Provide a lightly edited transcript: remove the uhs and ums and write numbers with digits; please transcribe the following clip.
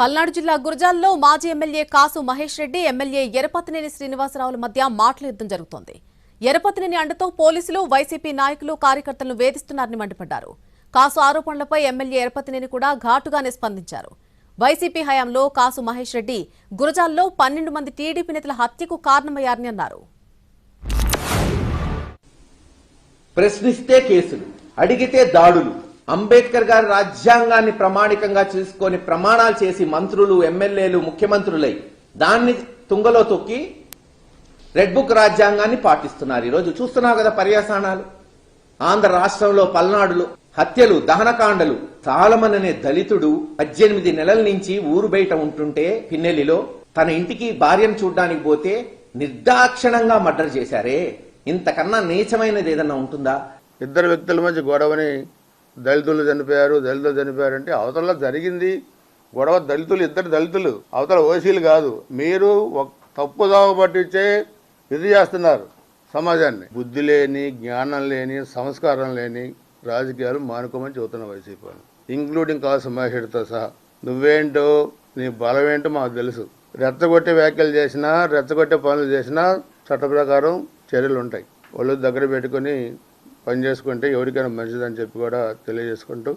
పల్నాడు జిల్లా గురజాల్లో మాజీ ఎమ్మెల్యే కాసు మహేష్ రెడ్డి, ఎమ్మెల్యే ఎరపతినేని శ్రీనివాసరావుల మధ్య మాటల యుద్ధం జరుగుతోంది. ఎరపతినేని అండతో పోలీసులు, వైసీపీ నాయకులు, కార్యకర్తలను వేధిస్తున్నారని మండిపడ్డారు. కాసు ఆరోపణలపై ఎమ్మెల్యే ఎరపతినేని కూడా ఘాటుగానే స్పందించారు. వైసీపీ హయాంలో కాసు మహేష్ రెడ్డి గురజాల్లో 12 మంది టీడీపీ నేతల హత్యకు కారణమయ్యారని అన్నారు. ప్రశ్నిస్తే కేసులు, అడిగితే దాడులు. అంబేద్కర్ గారి రాజ్యాంగాన్ని ప్రమాణికంగా చేసుకొని ప్రమాణాలు చేసి మంత్రులు, ఎమ్మెల్యేలు, ముఖ్యమంత్రులై దాన్ని తుంగలో తొక్కి రెడ్ బుక్ రాజ్యాంగాన్ని పాటిస్తున్నారు. ఈరోజు చూస్తున్నావు కదా పర్యాసానాలు. ఆంధ్ర రాష్ట్రంలో పల్నాడులో హత్యలు, దహనకాండలు. సాలమన్ అనే దళితుడు 18 నెలల నుంచి ఊరు బయట ఉంటుంటే పిన్నెల్లిలో తన ఇంటికి భార్యను చూడ్డానికి పోతే నిర్దాక్షిణంగా మర్డర్ చేశారే. ఇంతకన్నా నీచమైనది ఏదన్నా ఉంటుందా? ఇద్దరు వ్యక్తుల మధ్య గొడవని దళితులు చనిపోయారంటే అవతల జరిగింది గొడవ. ఇద్దరు దళితులు, అవతల ఓసీలు కాదు. మీరు తప్పుదావ పట్టించే ఇది చేస్తున్నారు సమాజాన్ని. బుద్ధి లేని, జ్ఞానం లేని, సంస్కారం లేని రాజకీయాలు మానుకోమని చెబుతున్న వైసీపీ, ఇంక్లూడింగ్ కాసు మహేష్తో సహా. నువ్వేంటో, నీ బలమేంటో మాకు తెలుసు. రెచ్చగొట్టే వ్యాఖ్యలు చేసినా, రెచ్చగొట్టే పనులు చేసినా చట్ట ప్రకారం చర్యలు ఉంటాయి. వాళ్ళు దగ్గర పెట్టుకుని పని చేసుకుంటే ఎవరికైనా మంచిదని చెప్పి కూడా తెలియజేసుకుంటూ